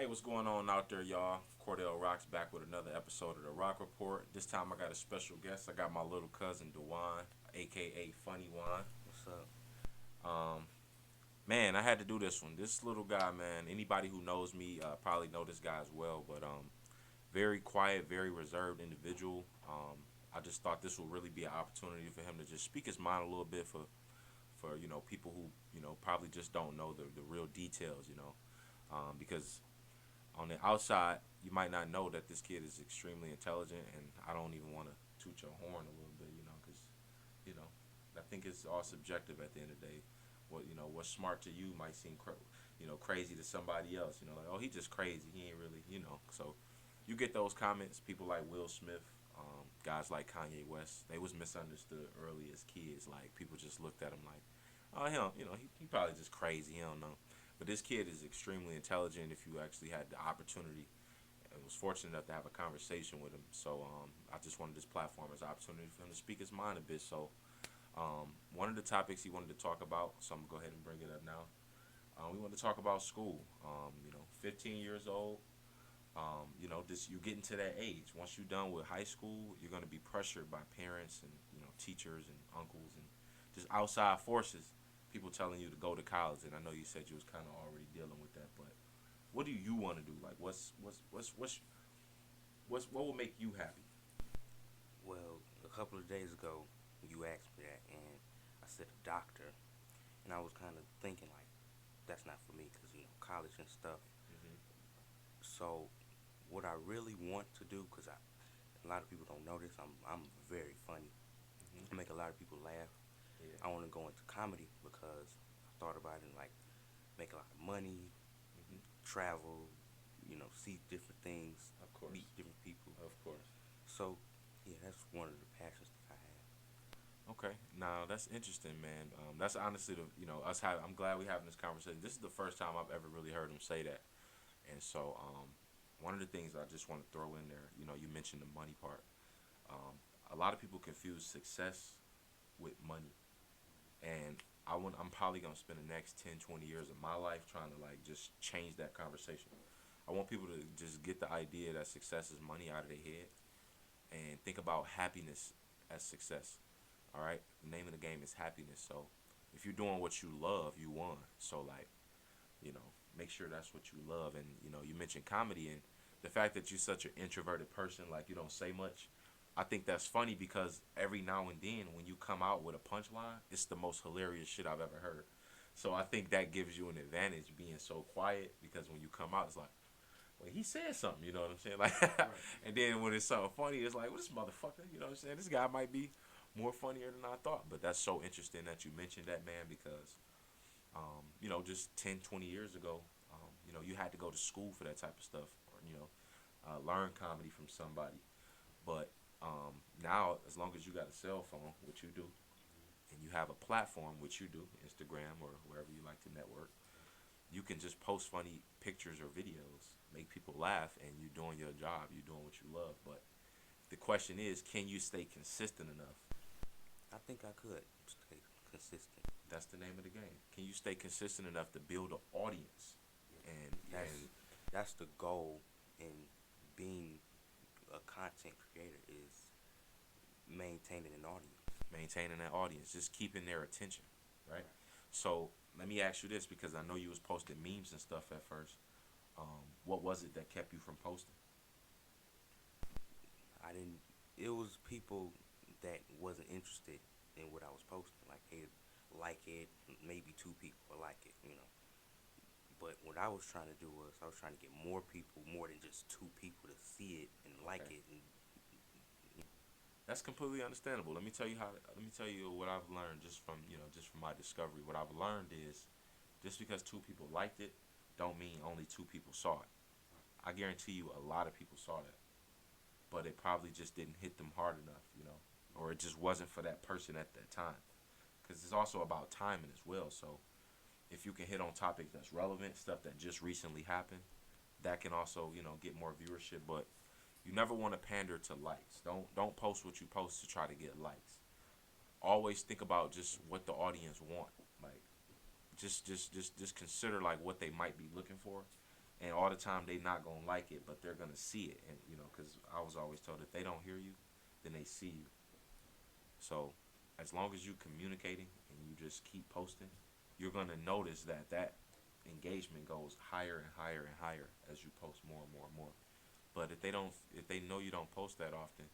Hey, what's going on out there, y'all? Cordele Rock's back with another episode of the Rock Report. This time I got a special guest. I got my little cousin DaJuan, aka Funny Juan. What's up? Um, man, I had to do this one. This little guy, man. Anybody who knows me probably know this guy as well. But very quiet, very reserved individual. I just thought this would really be an opportunity for him to just speak his mind a little bit for people who probably just don't know the real details. Because on the outside, you might not know that this kid is extremely intelligent, and I don't even want to toot your horn a little bit, because you know, I think it's all subjective at the end of the day. What's smart to you might seem, crazy to somebody else. Like, oh, he just crazy. He ain't really. So you get those comments. People like Will Smith, guys like Kanye West, they was misunderstood early as kids. Like people just looked at him like, oh, he probably just crazy. He don't know. But this kid is extremely intelligent. If you actually had the opportunity and was fortunate enough to have a conversation with him, so I just wanted this platform as an opportunity for him to speak his mind a bit. So one of the topics he wanted to talk about, so I'm gonna go ahead and bring it up now. We want to talk about school. 15 years old. This you getting to that age. Once you're done with high school, you're gonna be pressured by parents and teachers and uncles and just outside forces. People telling you to go to college, and I know you said you was kind of already dealing with that. But what do you want to do? Like, what will make you happy? Well, a couple of days ago, you asked me that, and I said a doctor, and I was kind of thinking like, that's not for me because college and stuff. Hmm. So, what I really want to do, because a lot of people don't know this, I'm very funny. Hmm. I make a lot of people laugh. Yeah. I want to go into comedy because I thought about it and like make a lot of money, Hmm. travel, see different things, Of course. meet different people. Of course. So, yeah, that's one of the passions that I have. Okay. Now that's interesting, man. That's honestly the us have. I'm glad we having this conversation. This is the first time I've ever really heard him say that. And so, one of the things I just want to throw in there, you mentioned the money part. Um, a lot of people confuse success with money, and I'm probably gonna spend the next 10, 20 years of my life trying to like just change that conversation. I want people to just get the idea that success is money out of their head and think about happiness as success. All right, the name of the game is happiness. So if you're doing what you love, you won. So like, you know, make sure that's what you love. And you mentioned comedy and the fact that you're such an introverted person, like you don't say much. I think that's funny because every now and then when you come out with a punchline, it's the most hilarious shit I've ever heard. So I think that gives you an advantage being so quiet because when you come out, it's like, well, he said something, you know what I'm saying? Like, Right. and then when it's something funny, it's like, well, this motherfucker, you know what I'm saying? This guy might be more funnier than I thought. But that's so interesting that you mentioned that, man, because just 10, 20 years ago, you had to go to school for that type of stuff or, learn comedy from somebody. But now, as long as you got a cell phone, which you do, and you have a platform, which you do, Instagram or wherever you like to network, you can just post funny pictures or videos, make people laugh, and you're doing your job, you're doing what you love. But the question is, can you stay consistent enough? I think I could stay consistent. That's the name of the game. Can you stay consistent enough to build an audience? And That's and that's the goal in being a content creator is maintaining an audience. maintaining that audience, just keeping their attention, right? Right. So let me ask you this, because I know you was posting memes and stuff at first. What was it that kept you from posting? I didn't. It was people that wasn't interested in what I was posting. Like they like it, maybe two people will like it. But what I was trying to do was I was trying to get more people, more than just two people to see it and like Okay, it. And that's completely understandable. Let me tell you how. Let me tell you what I've learned just from my discovery. What I've learned is just because two people liked it, don't mean only two people saw it. I guarantee you, a lot of people saw that, but it probably just didn't hit them hard enough, or it just wasn't for that person at that time. Because it's also about timing as well. So if you can hit on topics that's relevant, stuff that just recently happened, that can also get more viewership. But you never want to pander to likes. Don't post what you post to try to get likes. Always think about just what the audience want. Like just consider like what they might be looking for, and all the time they not gonna like it, but they're gonna see it, and because I was always told if they don't hear you, then they see you. So as long as you communicating and you just keep posting, you're gonna notice that engagement goes higher and higher and higher as you post more and more and more. But if they know you don't post that often,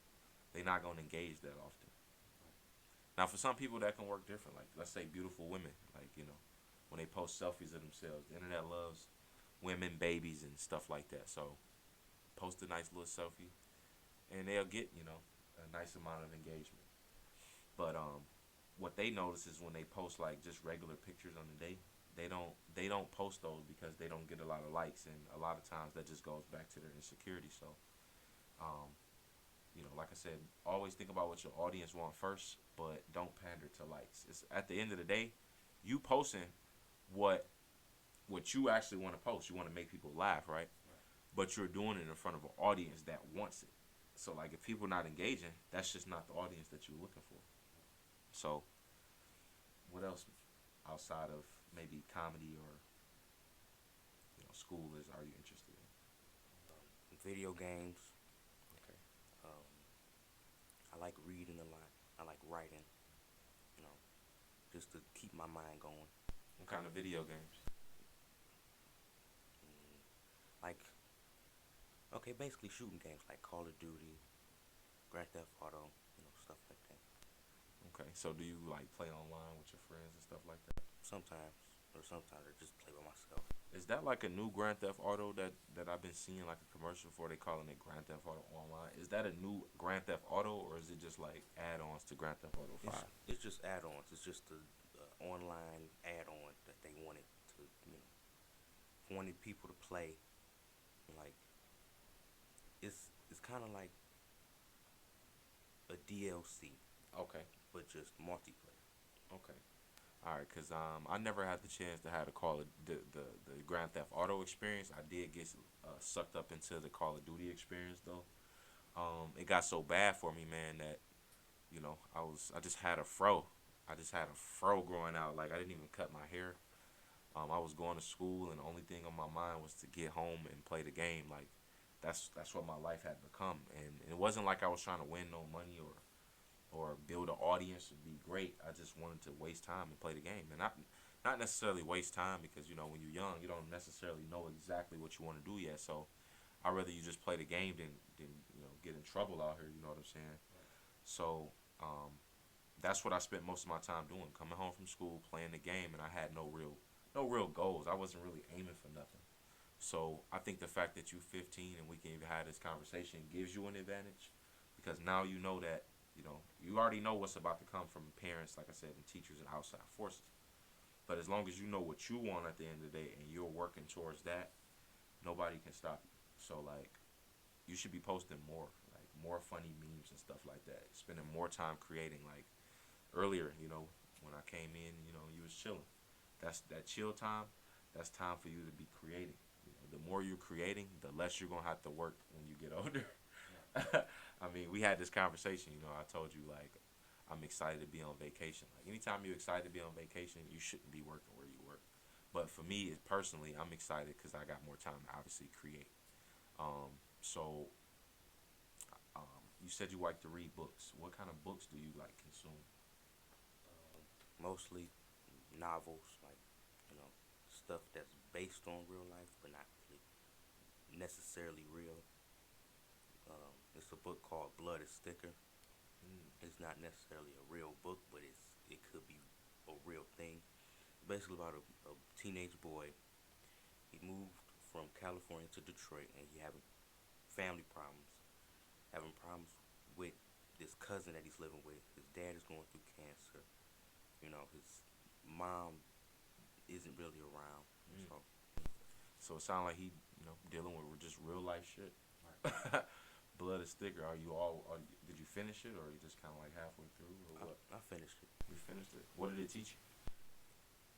they're not gonna engage that often. Now, for some people, that can work different. Like, let's say beautiful women, like, when they post selfies of themselves. The internet loves women, babies, and stuff like that. So, post a nice little selfie, and they'll get, a nice amount of engagement. But what they notice is when they post like just regular pictures on the day, they don't post those because they don't get a lot of likes, and a lot of times that just goes back to their insecurity. So, um, like I said, always think about what your audience want first, but don't pander to likes. It's at the end of the day, you posting what what you actually want to post. You want to make people laugh, right? But you're doing it in front of an audience that wants it. So like if people not engaging, that's just not the audience that you're looking for. So what else outside of maybe comedy or school is are you interested in? Video games. Okay. Um, I like reading a lot. I like writing. You know, just to keep my mind going. What kind of video games? Mm, like, okay, basically shooting games like Call of Duty, Grand Theft Auto, stuff like that. Okay. So do you like play online with your friends and stuff like that? Sometimes, or sometimes I just play by myself. Is that like a new Grand Theft Auto that I've been seeing like a commercial for? They calling it Grand Theft Auto Online. Is that a new Grand Theft Auto or is it just like add-ons to Grand Theft Auto It's 5? it's just add-ons. It's just the online add-on that they wanted to, wanted people to play. Like it's kind of like a DLC, Okay. but just multiplayer. Okay. All right, cause I never had the chance to have to call it the Grand Theft Auto experience. I did get sucked up into the Call of Duty experience though. It got so bad for me, man, that I just had a fro. I just had a fro growing out. Like I didn't even cut my hair. I was going to school, and the only thing on my mind was to get home and play the game. Like that's what my life had become, and it wasn't like I was trying to win no money or build an audience and be great. I just wanted to waste time and play the game, and not necessarily waste time because when you're young, you don't necessarily know exactly what you want to do yet. So I'd rather you just play the game than get in trouble out here. You know what I'm saying? So that's what I spent most of my time doing, coming home from school, playing the game, and I had no real goals. I wasn't really aiming for nothing. So I think the fact that you're 15 and we can even have this conversation gives you an advantage because now you know that you already know what's about to come from parents, like I said, and teachers and outside forces. But as long as you know what you want at the end of the day and you're working towards that, nobody can stop you. So like you should be posting more, like more funny memes and stuff like that. Spending more time creating. Like earlier, when I came in, you was chilling. That's that chill time. That's time for you to be creating. The more you're creating, the less you're gonna have to work when you get older. I mean, we had this conversation. I told you like I'm excited to be on vacation. Like anytime you're excited to be on vacation, you shouldn't be working where you work. But for me personally, I'm excited because I got more time to obviously create. So you said you like to read books. What kind of books do you like consume? Mostly novels, like stuff that's based on real life, but not really necessarily real. It's a book called Blood is Thicker. Mm, It's not necessarily a real book, but it could be a real thing. Basically about a teenage boy. He moved from California to Detroit, and he having family problems, having problems with this cousin that he's living with. His dad is going through cancer. His mom isn't really around. mm. So So it sounds like he, dealing with just real life shit. Blood is thicker. Did you finish it, or are you just kind of like halfway through, or what? I finished it. You finished it. What did it teach you?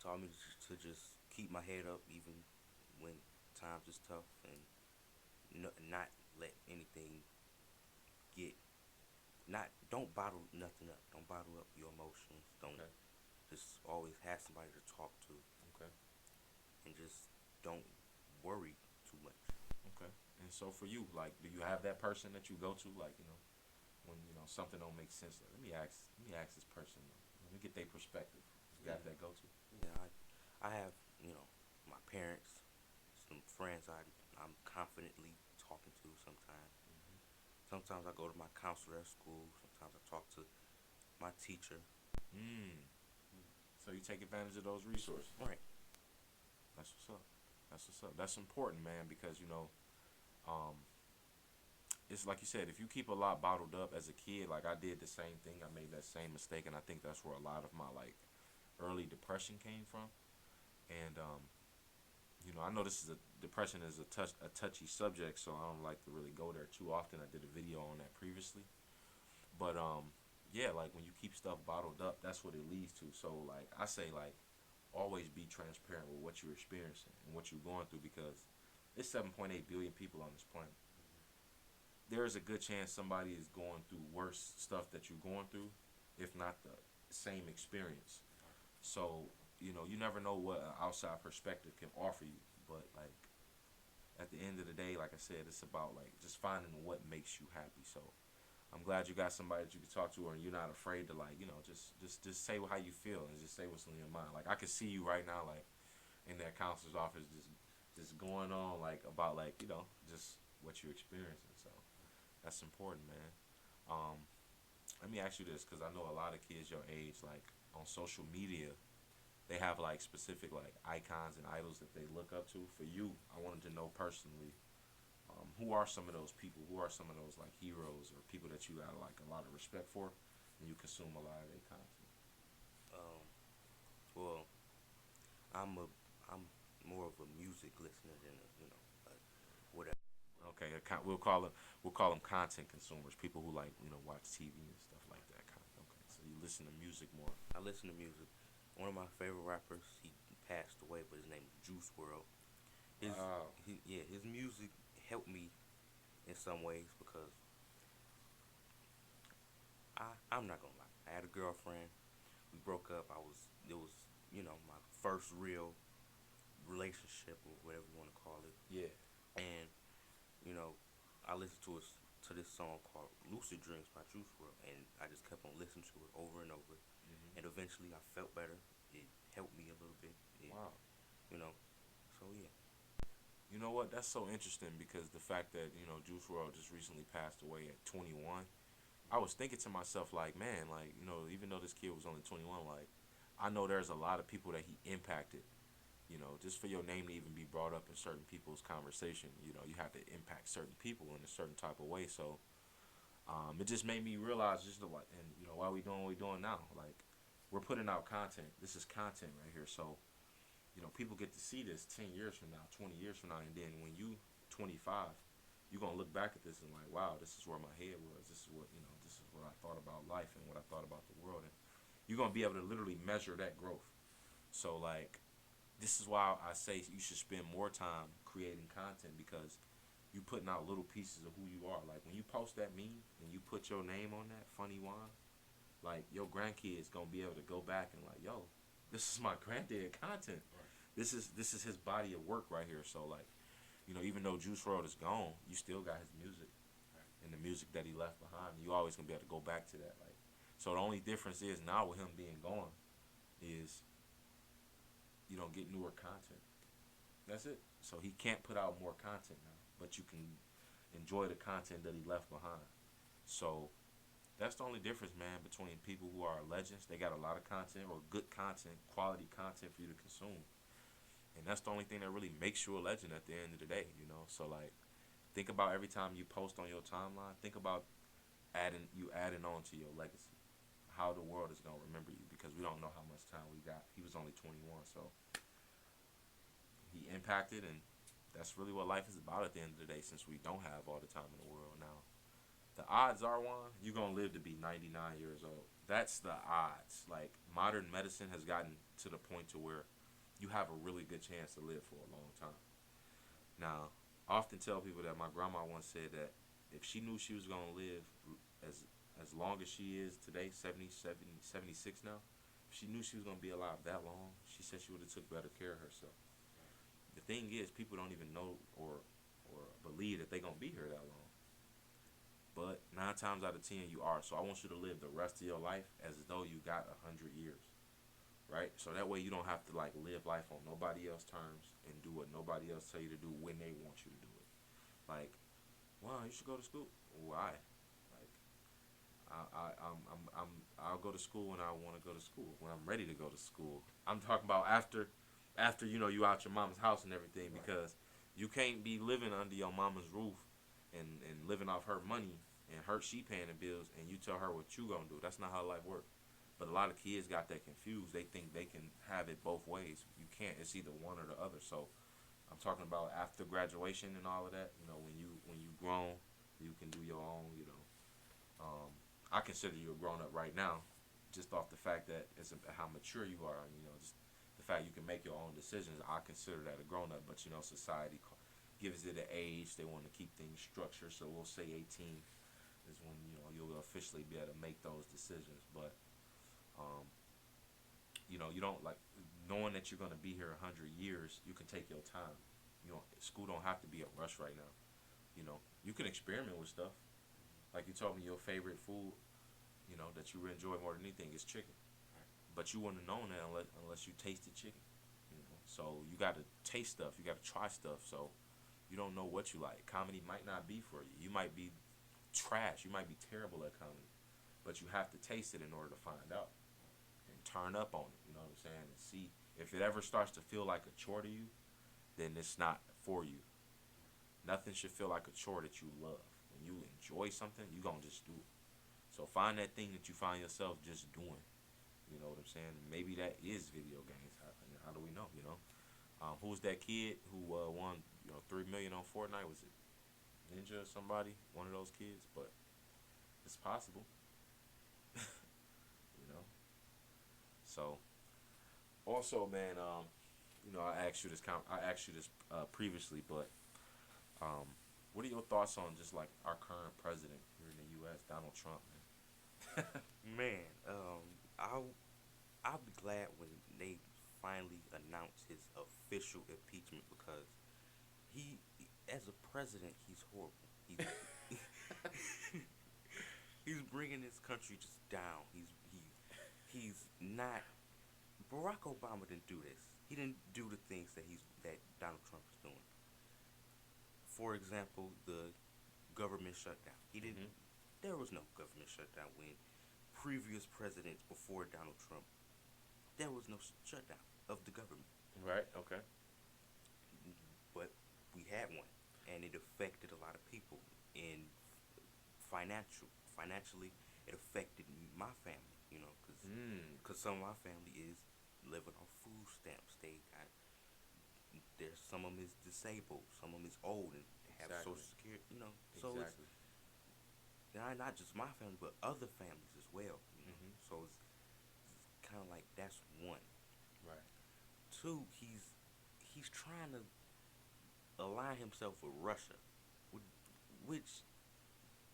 Taught me to just keep my head up even when times is tough, and not let anything get not don't bottle nothing up. Don't bottle up your emotions. Don't Okay. just always have somebody to talk to, Okay. and just don't worry too So for you, like, do you have that person that you go to, like, when something don't make sense? Like, let me ask this person. Let me get their perspective. You Yeah, got that go to? yeah. I have my parents, some friends I'm confidently talking to sometimes. Sometimes I go to my counselor at school. Sometimes I talk to my teacher. Mm. So you take advantage of those resources. Right. That's what's up. That's what's up. That's important, man, because um, it's like you said, if you keep a lot bottled up as a kid, like I did the same thing, I made that same mistake, and I think that's where a lot of my like early depression came from. And I know this is a depression is a touchy subject, so I don't like to really go there too often. I did a video on that previously, but yeah, like when you keep stuff bottled up, that's what it leads to. So like I say, like always be transparent with what you're experiencing and what you're going through because there's 7.8 billion people on this planet. There is a good chance somebody is going through worse stuff that you're going through, if not the same experience. So you never know what an outside perspective can offer you. But like at the end of the day, like I said, it's about like just finding what makes you happy. So I'm glad you got somebody that you can talk to, and you're not afraid to like just say how you feel and just say what's in your mind. Like I can see you right now, like in that counselor's office, just going on like about like just what you're experiencing. So that's important, man. Um, Let me ask you this, because I know a lot of kids your age, like on social media, they have like specific like icons and idols that they look up to. For you, I wanted to know personally, who are some of those people? Who are some of those like heroes or people that you got like a lot of respect for, and you consume a lot of their content? Um, well, I'm more of a music listener than whatever. Okay, we'll call them content consumers, people who like watch TV and stuff like that. Okay, so you listen to music more. I listen to music. One of my favorite rappers, he passed away, but his name is Juice World. Wow. His music helped me in some ways because I'm not gonna lie. I had a girlfriend. We broke up. It was my first real relationship or whatever you want to call it. Yeah. And you know, I listened to this song called "Lucid Dreams" by Juice World, and I just kept on listening to it over and over. And Hmm. eventually, I felt better. It helped me a little bit. Wow. You know, so yeah. You know what? That's so interesting because the fact that Juice World just recently passed away at 21. I was thinking to myself like, man, like even though this kid was only 21, like I know there's a lot of people that he impacted. Just for your name to even be brought up in certain people's conversation, you have to impact certain people in a certain type of way. So it just made me realize just like, and why we doing what we doing now? Like we're putting out content. This is content right here. So people get to see this 10 years from now, 20 years from now, and then when you 25, you're gonna look back at this and like, wow, this is where my head was. This is what I thought about life and what I thought about the world, and you're gonna be able to literally measure that growth. So like, this is why I say you should spend more time creating content because you putting out little pieces of who you are. Like when you post that meme and you put your name on that funny wine, like your grandkids gonna be able to go back and like, yo, this is my granddad content. This is his body of work right here. So like, even though Juice WRLD is gone, you still got his music and the music that he left behind. You always gonna be able to go back to that. Like, so the only difference is now with him being gone is you don't get newer content. That's it. So he can't put out more content now, but you can enjoy the content that he left behind. So that's the only difference, man, between people who are legends. They got a lot of content or good content, quality content for you to consume. And that's the only thing that really makes you a legend at the end of the day. So like think about every time you post on your timeline, think about adding on to your legacy. How the world is gonna remember you because we don't know how much time we got. He was only 21, so he impacted and that's really what life is about at the end of the day since we don't have all the time in the world now. The odds are, Juan, you're gonna live to be 99 years old. That's the odds. Like modern medicine has gotten to the point to where you have a really good chance to live for a long time. Now, I often tell people that my grandma once said that if she knew she was gonna live as as long as she is today, 76 now, if she knew she was gonna be alive that long, she said she would have took better care of herself. The thing is, people don't even know or or believe that they're gonna be here that long. But 9 times out of 10 you are. So I want you to live the rest of your life as though you got 100 years, right? So that way you don't have to like live life on nobody else's terms and do what nobody else tell you to do when they want you to do it. Like, well, you should go to school. Why? Like, I'll go to school when I want to go to school, when I'm ready to go to school. I'm talking about after you out your mama's house and everything, because you can't be living under your mama's roof and living off her money and she paying the bills and you tell her what you gonna do. That's not how life works. But a lot of kids got that confused. They think they can have it both ways. You can't. It's either one or the other. So I'm talking about after graduation and all of that. When you grown, you can do your own. I consider you a grown up right now, just off the fact that it's how mature you are. Just the fact you can make your own decisions. I consider that a grown up. But society gives it an age. They want to keep things structured. So we'll say 18 is when you'll officially be able to make those decisions. But um, you don't like knowing that you're gonna be here 100 years. You can take your time. School don't have to be a rush right now. You can experiment with stuff. Like you told me, your favorite food, that you enjoy more than anything is chicken. But you wouldn't have known that unless you tasted chicken. So you got to taste stuff. You got to try stuff. So you don't know what you like. Comedy might not be for you. You might be trash. You might be terrible at comedy. But you have to taste it in order to find out and turn up on it. You know what I'm saying? And see if it ever starts to feel like a chore to you, then it's not for you. Nothing should feel like a chore that you love. When you enjoy something, you gonna just do it. So find that thing that you find yourself just doing. You know what I'm saying? Maybe that is video games. How do we know? Who was that kid who won 3 million on Fortnite? Was it Ninja or somebody? One of those kids, but it's possible. you know. So also, man, I asked you this previously, but what are your thoughts on just like our current president here in the U.S., Donald Trump, man? Man, I'll be glad when they finally announce his official impeachment, because he, as a president, he's horrible. He's bringing this country just down. He's not. Barack Obama didn't do this. He didn't do the things that Donald Trump is doing. For example, the government shutdown. He didn't. Mm-hmm. There was no government shutdown when previous presidents before Donald Trump. There was no shutdown of the government. Right. Okay. But we had one, and it affected a lot of people in financially. It affected my family, because some of my family is living on food stamps. There's some of them is disabled, some of them is old and have Exactly. Social Security, So Exactly. it's not just my family, but other families as well. Mm-hmm. So it's kind of like that's one. Right. Two, he's trying to align himself with Russia, which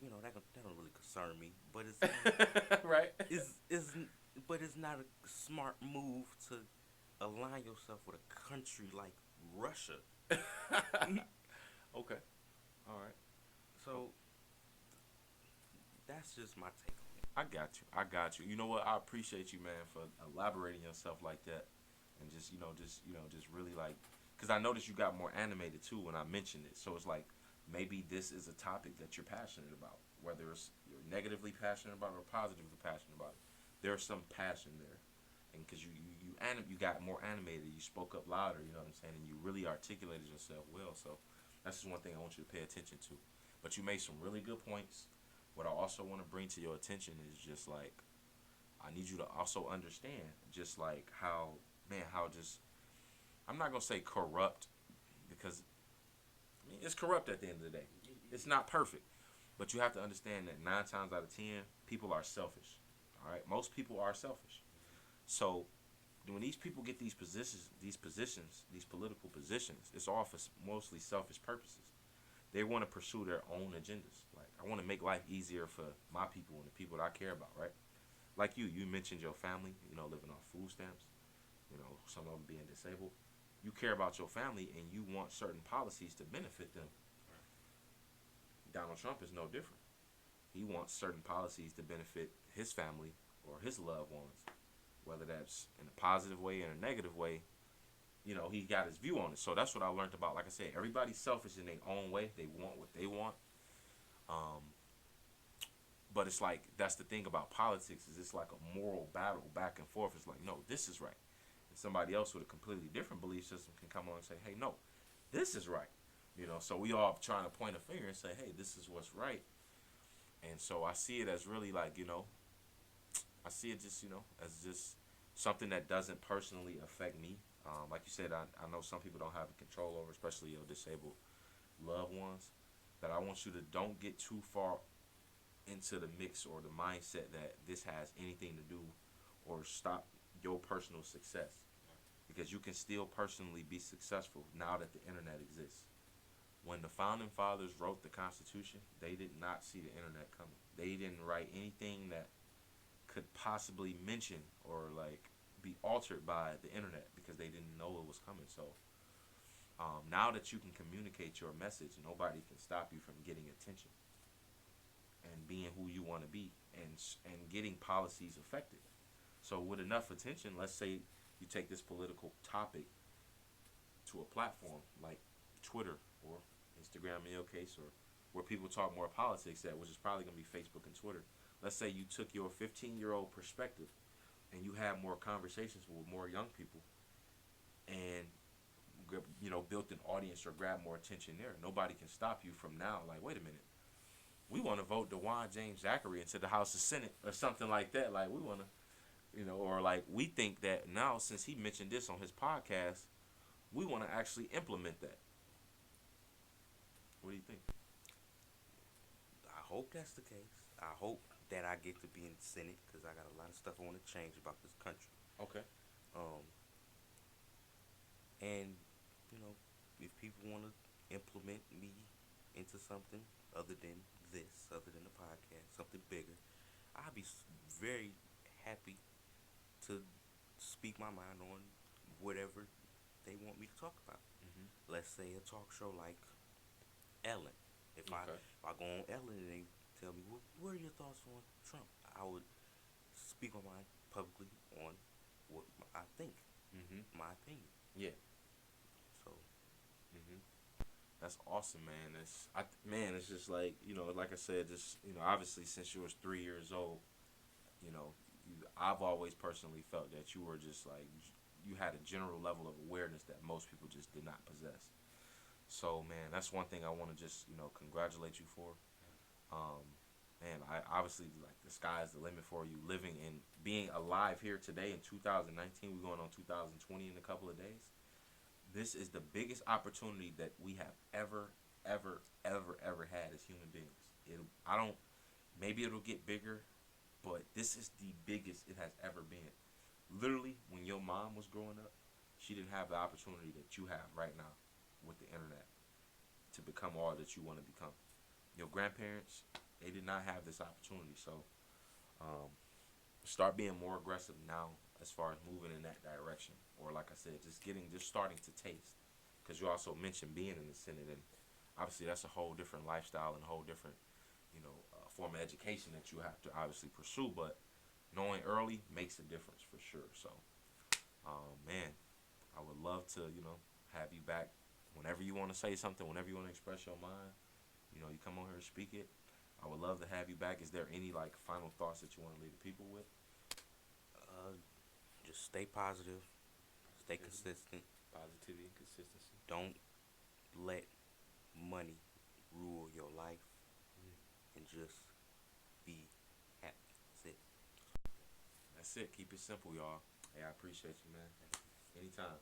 that don't really concern me, but it's right. is but it's not a smart move to align yourself with a country like Russia. Okay. All right. So that's just my take on it. I got you. I got you. You know what? I appreciate you, man, for elaborating yourself like that, and just really like, because I noticed you got more animated too when I mentioned it. So it's like maybe this is a topic that you're passionate about, whether it's you're negatively passionate about it or positively passionate about it. There's some passion there, and because you got more animated, you spoke up louder. You know what I'm saying, and you really articulated yourself well. So that's just one thing I want you to pay attention to. But you made some really good points. What I also want to bring to your attention is just like I need you to also understand just like how just I'm not gonna say corrupt because I mean, it's corrupt at the end of the day. It's not perfect, but you have to understand that 9 times out of 10 people are selfish. All right, most people are selfish. So when these people get these political positions, it's all for mostly selfish purposes. They want to pursue their own agendas. Like I want to make life easier for my people and the people that I care about, right? Like you mentioned your family, living off food stamps, some of them being disabled. You care about your family and you want certain policies to benefit them. Donald Trump is no different. He wants certain policies to benefit his family or his loved ones, whether that's in a positive way or a negative way. He got his view on it. So that's what I learned about. Like I said, everybody's selfish in their own way. They want what they want. Um, but it's like that's the thing about politics is it's like a moral battle back and forth. It's like, no, this is right. And somebody else with a completely different belief system can come along and say, hey, no, this is right. So we all trying to point a finger and say, hey, this is what's right. And so I see it as really like, I see it just, as just something that doesn't personally affect me. Like you said, I know some people don't have control over, especially your disabled loved ones. That I want you to don't get too far into the mix or the mindset that this has anything to do or stop your personal success. Because you can still personally be successful now that the internet exists. When the founding fathers wrote the Constitution, they did not see the internet coming. They didn't write anything that could possibly mention or like be altered by the internet because they didn't know it was coming. So now that you can communicate your message, nobody can stop you from getting attention and being who you want to be and getting policies effective. So with enough attention, let's say you take this political topic to a platform like Twitter or Instagram in your case, or where people talk more politics at, which is probably going to be Facebook and Twitter. Let's say you took your 15-year-old perspective and you have more conversations with more young people and built an audience or grab more attention there. Nobody can stop you from now. Like, wait a minute, we want to vote DaJuan James Zachary into the House of Senate or something like that. Like, we want to, or like we think that now since he mentioned this on his podcast, we want to actually implement that. What do you think? I hope that's the case. I hope that I get to be in the Senate because I got a lot of stuff I want to change about this country. Okay. Um, and if people want to implement me into something other than this, other than the podcast, something bigger, I'll be very happy to speak my mind on whatever they want me to talk about. Mm-hmm. Let's say a talk show like Ellen. If I go on Ellen and they tell me, well, what are your thoughts on Trump? I would speak my mind publicly on what I think, my opinion. Yeah. So. That's awesome, man. It's just like like I said, just obviously since you was 3 years old, I've always personally felt that you were just like you had a general level of awareness that most people just did not possess. So man, that's one thing I want to just congratulate you for. And I obviously like the sky is the limit for you living and being alive here today in 2019. We're going on 2020 in a couple of days. This is the biggest opportunity that we have ever had as human beings. Maybe it'll get bigger, but this is the biggest it has ever been. Literally, when your mom was growing up, she didn't have the opportunity that you have right now with the internet to become all that you want to become. Your grandparents, they did not have this opportunity. So start being more aggressive now as far as moving in that direction. Or like I said, just starting to taste. Because you also mentioned being in the Senate, and obviously that's a whole different lifestyle and a whole different, form of education that you have to obviously pursue. But knowing early makes a difference for sure. So, man, I would love to, have you back whenever you want to say something, whenever you want to express your mind. You come on here and speak it. I would love to have you back. Is there any like final thoughts that you want to leave the people with? Just stay positive, stay consistent. Positivity and consistency. Don't let money rule your life, and just be happy. That's it. That's it. Keep it simple, y'all. Hey, I appreciate you, man. Anytime.